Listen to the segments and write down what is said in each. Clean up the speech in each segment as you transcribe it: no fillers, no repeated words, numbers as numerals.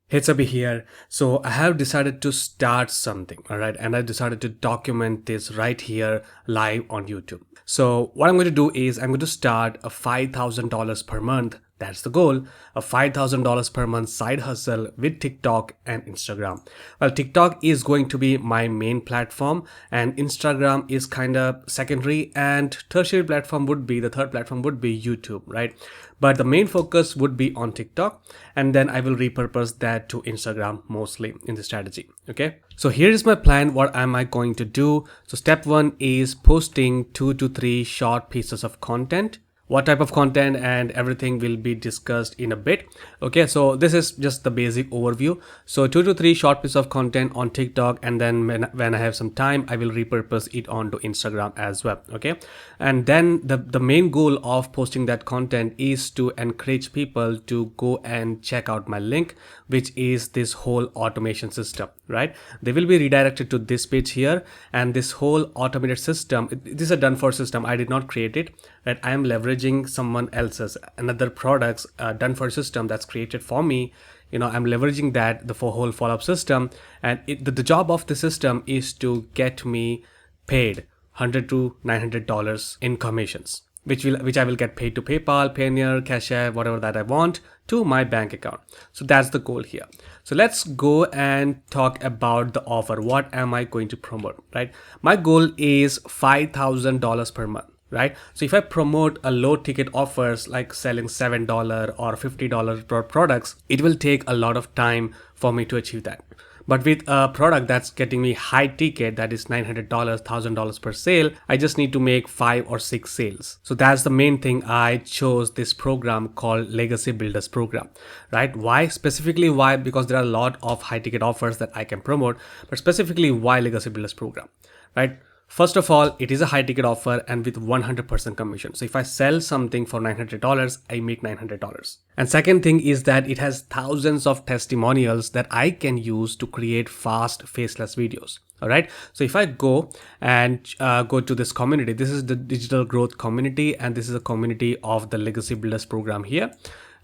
Hey Sabi here. So I have decided to start something, all right, and I decided to document this right here live on YouTube. So what I'm going to do is I'm going to start a $5,000 per month. That's the goal, a $5,000 per month side hustle with TikTok and Instagram. Well, TikTok is going to be my main platform and Instagram is kind of secondary, and tertiary platform would be, the third platform would be YouTube, right? But the main focus would be on TikTok, and then I will repurpose that to Instagram mostly in the strategy. Okay, so here is my plan. What am I going to do? So step one is posting 2 to 3 short pieces of content. What type of content and everything will be discussed in a bit. Okay, so this is just the basic overview. So 2 to 3 short pieces of content on TikTok, and then when I have some time, I will repurpose it onto Instagram as well. Okay, and then the main goal of posting that content is to encourage people to go and check out my link, which is this whole automation system, right? They will be redirected to this page here, and this whole automated system, this is a done for system. I did not create it, right? I am leveraging someone else's another products done for system that's created for me. I'm leveraging that the whole follow-up system, and the job of the system is to get me paid $100 to $900 in commissions, which I will get paid to PayPal, Payoneer, Cash App, whatever that I want, to my bank account. So that's the goal here. So let's go and talk about the offer. What am I going to promote, right? My goal is $5,000 per month, right? So if I promote a low ticket offers like selling $7 or $50 per products, it will take a lot of time for me to achieve that. But with a product that's getting me high ticket, that is $900, $1,000 per sale, I just need to make 5 or 6 sales. So that's the main thing I chose this program called Legacy Builders Program, right? Why? Specifically why? Because there are a lot of high ticket offers that I can promote, but specifically why Legacy Builders Program, right? First of all, it is a high ticket offer and with 100% commission. So if I sell something for $900, I make $900. And second thing is that it has thousands of testimonials that I can use to create fast faceless videos. All right. So if I go and go to this community, this is the digital growth community, and this is a community of the Legacy Builders Program here.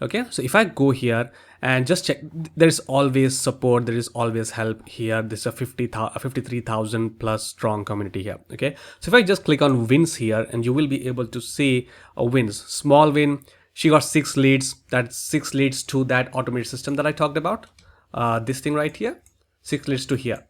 Okay, so if I go here and just check, there is always support, there is always help here. This is a 53,000 plus strong community here. Okay, so if I just click on wins here, and you will be able to see a wins, small win. She got 6 leads. That's 6 leads to that automated system that I talked about. This thing right here, 6 leads to here.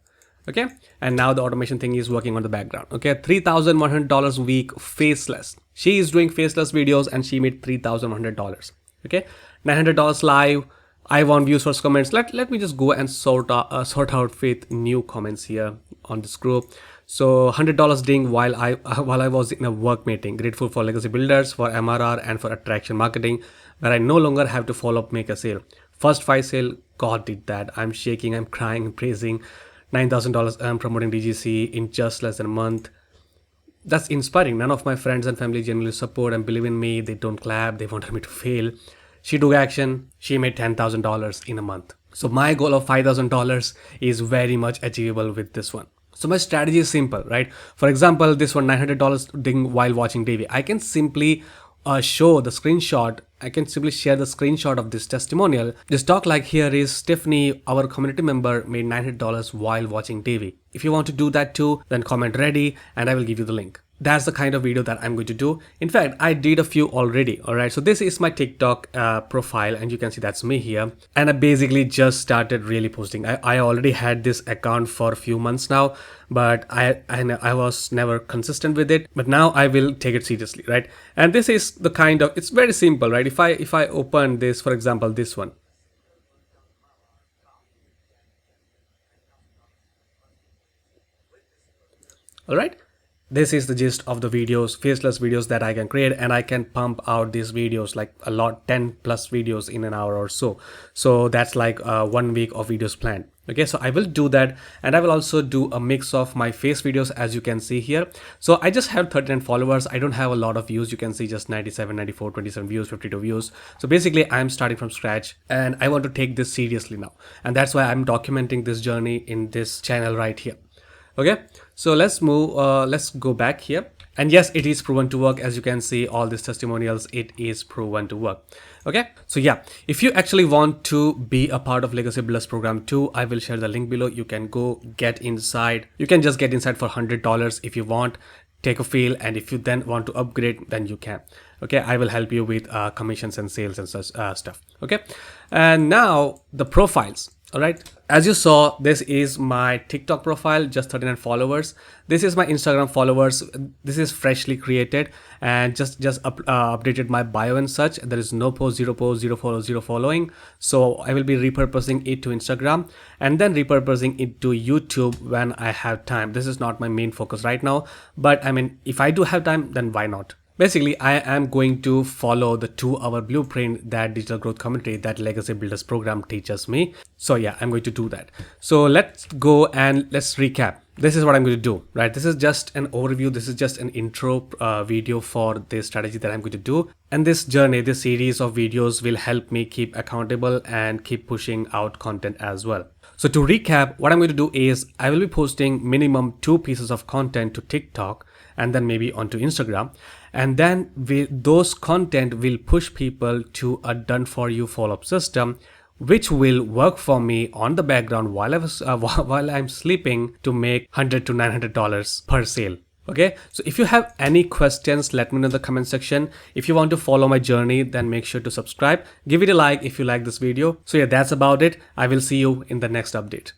Okay, and now the automation thing is working on the background. Okay, $3,100 a week faceless. She is doing faceless videos and she made $3,100. Okay, $900 live. I want views for comments. Let me just go and sort out with new comments here on this group. So $100 ding while I was in a work meeting. Grateful for Legacy Builders, for MRR, and for attraction marketing, where I no longer have to follow up, make a sale. First 5 sale, God did that. I'm shaking, I'm crying, praising. $9,000 I'm promoting DGC in just less than a month. That's inspiring. None of my friends and family genuinely support and believe in me. They don't clap. They wanted me to fail. She took action. She made $10,000 in a month. So my goal of $5,000 is very much achievable with this one. So my strategy is simple, right? For example, this one $900 ding while watching TV. I can simply show the screenshot. I can simply share the screenshot of this testimonial. This talk like here is Stephanie, our community member, made $900 while watching TV. If you want to do that too, then comment ready and I will give you the link. That's the kind of video that I'm going to do. In fact, I did a few already. All right, so this is my TikTok profile, and you can see that's me here. And I basically just started really posting. I already had this account for a few months now, but I was never consistent with it. But now I will take it seriously, right? And this is the kind of, it's very simple, right? If I open this, for example, this one. All right. This is the gist of the videos, faceless videos that I can create, and I can pump out these videos like a lot, 10 plus videos in an hour or so. So that's like 1 week of videos planned. Okay, so I will do that, and I will also do a mix of my face videos, as you can see here. So I just have 39 followers. I don't have a lot of views. You can see just 97, 94, 27 views, 52 views. So basically I'm starting from scratch and I want to take this seriously now. And that's why I'm documenting this journey in this channel right here. Okay, so let's go back here And yes, it is proven to work. As you can see, all these testimonials, it is proven to work. Okay, so yeah, if you actually want to be a part of Legacy Builders program too, I will share the link below. You can go get inside. You can just get inside for $100 if you want, take a feel, and if you then want to upgrade, then you can. Okay, I will help you with commissions and sales and such stuff. Okay, and now the profiles. All right, as you saw, this is my TikTok profile, just 39 followers. This is my Instagram followers. This is freshly created and just updated my bio and such. There is no post, zero post, zero follow, zero following. So I will be repurposing it to Instagram and then repurposing it to YouTube when I have time. This is not my main focus right now, but I mean, if I do have time, then why not? Basically, I am going to follow the 2-hour blueprint that digital growth community, that Legacy Builders program teaches me. So yeah, I'm going to do that. So let's go and let's recap. This is what I'm going to do, right? This is just an overview. This is just an intro video for this strategy that I'm going to do. And this journey, this series of videos will help me keep accountable and keep pushing out content as well. So to recap, what I'm going to do is I will be posting minimum 2 pieces of content to TikTok and then maybe onto Instagram. And then those content will push people to a done for you follow-up system, which will work for me on the background while I'm sleeping to make $100 to $900 per sale. Okay, so if you have any questions, let me know in the comment section. If you want to follow my journey, then make sure to subscribe. Give it a like if you like this video. So yeah, that's about it. I will see you in the next update.